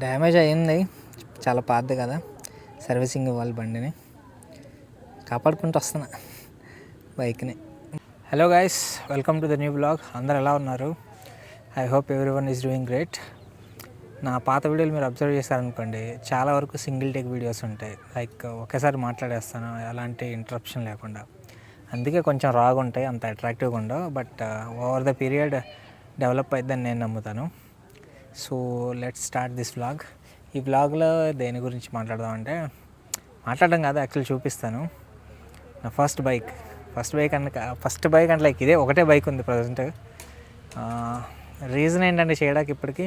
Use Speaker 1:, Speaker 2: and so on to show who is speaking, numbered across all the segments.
Speaker 1: Damage అయ్యింది, చాలా పాతది కదా, సర్వీసింగ్ ఇవ్వాలి బండిని, కాపాడుకుంటూ వస్తున్నా బైక్ని. Hello guys, welcome to the new blog. అందరు ఎలా ఉన్నారు? I hope every one is doing great. నా పాత వీడియోలు మీరు అబ్జర్వ్ చేశారనుకోండి, చాలా వరకు సింగిల్ టేక్ వీడియోస్ ఉంటాయి. లైక్ ఒకేసారి మాట్లాడేస్తాను, ఎలాంటి ఇంటరప్షన్ లేకుండా. అందుకే కొంచెం రాగా ఉంటాయి, అంత అట్రాక్టివ్గా ఉండవు. But over the period develop అయిద్దని నేను నమ్ముతాను. So let's start this vlog. ఈ వ్లాగ్లో దేని గురించి మాట్లాడదామంటే, మాట్లాడడం కాదు, యాక్చువల్ చూపిస్తాను. నా ఫస్ట్ బైక్ అంటే లైక్ ఇదే ఒకటే బైక్ ఉంది ప్రజెంట్. రీజన్ ఏంటంటే చేయడానికి ఇప్పటికీ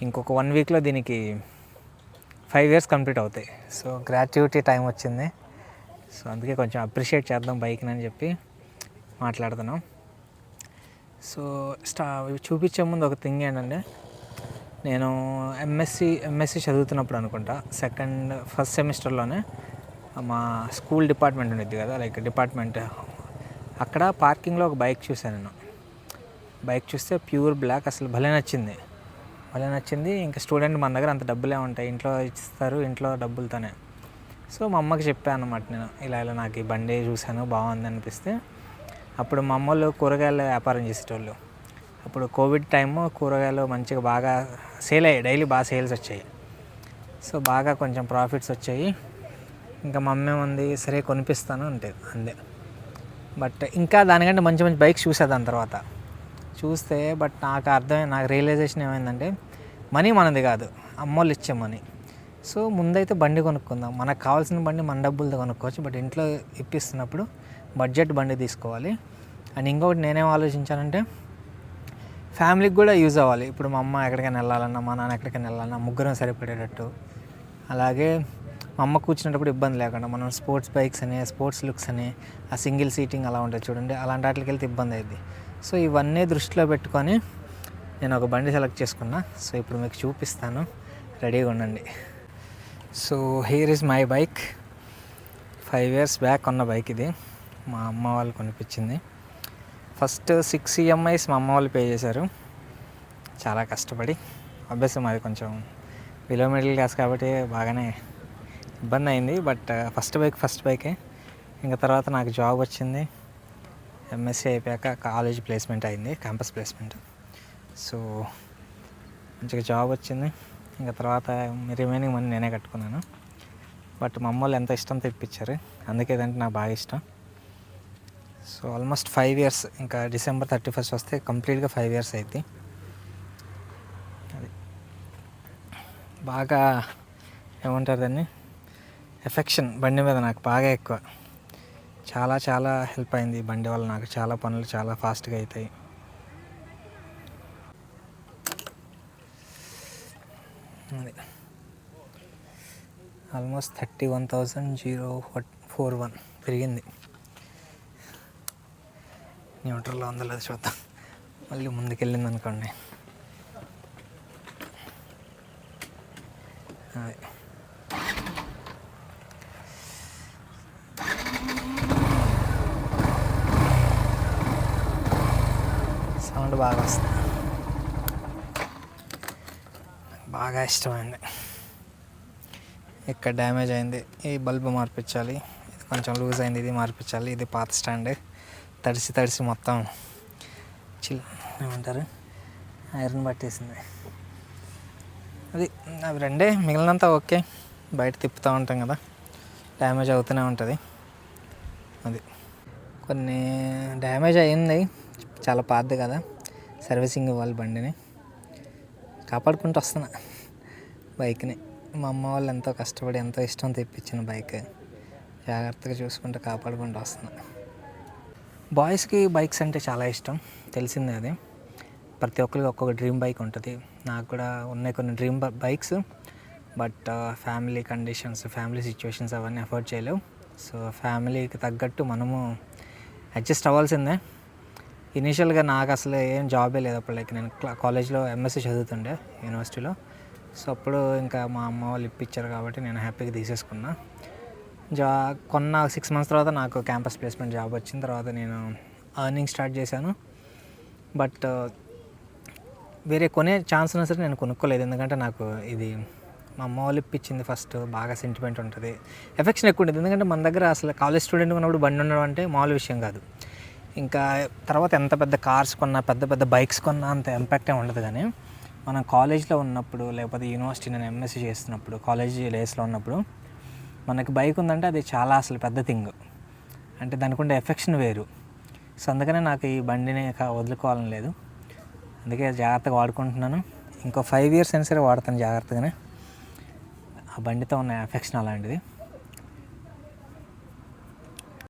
Speaker 1: ఇంకొక 1 వీక్లో దీనికి 5 years కంప్లీట్ అవుతాయి. సో గ్రాట్యుటీ టైం వచ్చింది. సో అందుకే కొంచెం అప్రిషియేట్ చేద్దాం బైక్ని అని చెప్పి మాట్లాడుతున్నాం. సో చూపించే ముందు ఒక థింగ్ ఏంటంటే, నేను ఎంఎస్సి చదువుతున్నప్పుడు అనుకుంటా, ఫస్ట్ సెమిస్టర్లోనే మా స్కూల్ డిపార్ట్మెంట్ ఉండేది కదా, లైక్ డిపార్ట్మెంట్, అక్కడ పార్కింగ్లో ఒక బైక్ చూశాను నేను. బైక్ చూస్తే ప్యూర్ బ్లాక్, అసలు భలే నచ్చింది. ఇంకా స్టూడెంట్ మన దగ్గర అంత డబ్బులే ఉంటాయి, ఇంట్లో ఇస్తారు, ఇంట్లో డబ్బులతోనే. సో మా అమ్మకి చెప్పాను అన్నమాట, నేను ఇలా నాకు ఈ బండి చూశాను బాగుంది అనిపిస్తే. అప్పుడు మా అమ్మ వాళ్ళు కూరగాయల వ్యాపారం చేసేటోళ్ళు. అప్పుడు కోవిడ్ టైము, కూరగాయలు మంచిగా బాగా సేల్ అయ్యాయి, డైలీ బాగా సేల్స్ వచ్చాయి. సో బాగా కొంచెం ప్రాఫిట్స్ వచ్చాయి. ఇంకా మా అమ్మ ఏముంది, సరే కొనిపిస్తాను అంటే అందే. బట్ ఇంకా దానికంటే మంచి మంచి బైక్స్ చూసా దాని తర్వాత చూస్తే. బట్ నాకు రియలైజేషన్ ఏమైందంటే, మనీ మనది కాదు, అమ్మోళ్ళు ఇచ్చే మనీ. సో ముందైతే బండి కొనుక్కుందాం, మనకు కావాల్సిన బండి మన డబ్బులతో కొనుక్కోవచ్చు. బట్ ఇంట్లో ఇప్పిస్తున్నప్పుడు బడ్జెట్ బండి తీసుకోవాలి. అండ్ ఇంకొకటి నేనేం ఆలోచించానంటే, ఫ్యామిలీకి కూడా యూజ్ అవ్వాలి. ఇప్పుడు మా అమ్మ ఎక్కడికైనా వెళ్ళాలన్నా, మా నాన్న ఎక్కడికైనా వెళ్ళాలన్నా ముగ్గురం సరిపడేటట్టు. అలాగే మా అమ్మ కూర్చునేటప్పుడు ఇబ్బంది లేకుండా, మనం స్పోర్ట్స్ బైక్స్ అని, స్పోర్ట్స్ లుక్స్ అని, ఆ సింగిల్ సీటింగ్ అలా ఉంటుంది చూడండి, అలాంటి వాటికి వెళ్తే ఇబ్బంది అయింది. సో ఇవన్నీ దృష్టిలో పెట్టుకొని నేను ఒక బండి సెలెక్ట్ చేసుకున్నా. సో ఇప్పుడు మీకు చూపిస్తాను, రెడీగా ఉండండి. So here is my bike. 5 years back ఉన్న బైక్ ఇది, మా అమ్మ వాళ్ళు కొనిపించింది. ఫస్ట్ 6 EMIs మా అమ్మ వాళ్ళు పే చేశారు, చాలా కష్టపడి. అభ్యాసం అది కొంచెం బిలో మిడిల్ క్లాస్ కాబట్టి బాగానే ఇబ్బంది అయింది. బట్ ఫస్ట్ బైకే. ఇంకా తర్వాత నాకు జాబ్ వచ్చింది, ఎంఎస్సీ అయిపోయాక కాలేజ్ ప్లేస్మెంట్ అయింది, క్యాంపస్ ప్లేస్మెంట్. సో మంచిగా జాబ్ వచ్చింది. ఇంకా తర్వాత రిమైనింగ్ మనీ నేనే కట్టుకున్నాను. బట్ మా అమ్మ వాళ్ళు ఎంత ఇష్టంతో ఇప్పించారు, అందుకే ఇదంటే నాకు బాగా ఇష్టం. సో ఆల్మోస్ట్ 5 years, ఇంకా December 31st వస్తే కంప్లీట్గా 5 years అయింది. అది బాగా ఏమంటారు దాన్ని, ఎఫెక్షన్ బండి మీద నాకు బాగా ఎక్కువ. చాలా హెల్ప్ అయింది ఈ బండి వల్ల, నాకు చాలా పనులు చాలా ఫాస్ట్గా అవుతాయి. అది ఆల్మోస్ట్ 31,041 పెరిగింది. న్యూట్రల్లో ఉందో లేదో చూద్దాం. మళ్ళీ ముందుకెళ్ళింది అనుకోండి. అది సౌండ్ బాగా వస్తుంది, బాగా ఇష్టమైంది. ఇక్కడ డ్యామేజ్ అయింది, ఈ బల్బు మార్పించాలి, ఇది కొంచెం లూజ్ అయింది, ఇది మార్పించాలి. ఇది పాత స్టాండ్ తడిసి మొత్తం ఏమంటారు, ఐరన్ పట్టేసింది. అవి రెండే, మిగిలినంతా ఓకే. బయట తిప్పుతూ ఉంటాం కదా, డ్యామేజ్ అవుతూనే ఉంటుంది. అది కొన్ని డ్యామేజ్ అయ్యింది, చాలా పాతది కదా, సర్వీసింగ్ ఇవ్వాలి బండిని, కాపాడుకుంటూ వస్తున్నా బైక్ని. మా అమ్మ వాళ్ళు ఎంతో కష్టపడి ఎంతో ఇష్టం తెప్పించిన బైక్, జాగ్రత్తగా చూసుకుంటూ కాపాడుకుంటూ వస్తున్నా. బాయ్స్కి బైక్స్ అంటే చాలా ఇష్టం, తెలిసిందే అది. ప్రతి ఒక్కరికి ఒక్కొక్క డ్రీమ్ బైక్ ఉంటుంది. నాకు కూడా ఉన్నాయి కొన్ని dream bikes. But family conditions, family situations అవన్నీ అఫోర్డ్ చేయలేవు. సో ఫ్యామిలీకి తగ్గట్టు మనము అడ్జస్ట్ అవ్వాల్సిందే. ఇనీషియల్గా నాకు అసలు ఏం జాబే లేదు అప్పుడు. లైక్ నేను కాలేజ్లో ఎంఎస్సీ చదువుతుండే యూనివర్సిటీలో. సో అప్పుడు ఇంకా మా అమ్మ వాళ్ళు ఇప్పించారు కాబట్టి నేను హ్యాపీగా తీసేసుకున్నా. కొన్న 6 months తర్వాత నాకు క్యాంపస్ ప్లేస్మెంట్ జాబ్ వచ్చిన తర్వాత నేను ఎర్నింగ్ స్టార్ట్ చేశాను. బట్ వేరే కొనే ఛాన్స్ ఉన్నా సరే నేను కొనుక్కోలేదు. ఎందుకంటే నాకు ఇది మా అమ్మ వాళ్ళు ఇప్పించింది ఫస్ట్, బాగా సెంటిమెంట్ ఉంటుంది, ఎఫెక్షన్ ఎక్కువ ఉంటుంది. ఎందుకంటే మన దగ్గర అసలు కాలేజ్ స్టూడెంట్ ఉన్నప్పుడు బండి ఉండడం అంటే మామూలు విషయం కాదు. ఇంకా తర్వాత ఎంత పెద్ద కార్స్ కొన్నా, పెద్ద పెద్ద బైక్స్ కొన్నా అంత ఇంపాక్ట్ ఏమి ఉండదు. కానీ మనం కాలేజ్లో ఉన్నప్పుడు, లేకపోతే యూనివర్సిటీ నేను ఎంఎస్సీ చేస్తున్నప్పుడు, కాలేజ్ డేస్లో ఉన్నప్పుడు మనకి బైక్ ఉందంటే అది చాలా అసలు పెద్ద థింగ్. అంటే దానికి ఉండే ఎఫెక్షన్ వేరు. సో అందుకనే నాకు ఈ బండిని వదులుకోవాలని లేదు. అందుకే జాగ్రత్తగా వాడుకుంటున్నాను. ఇంకో 5 years అయినా సరే వాడతాను జాగ్రత్తగానే. ఆ బండితో ఉన్న ఎఫెక్షన్ అలాంటిది.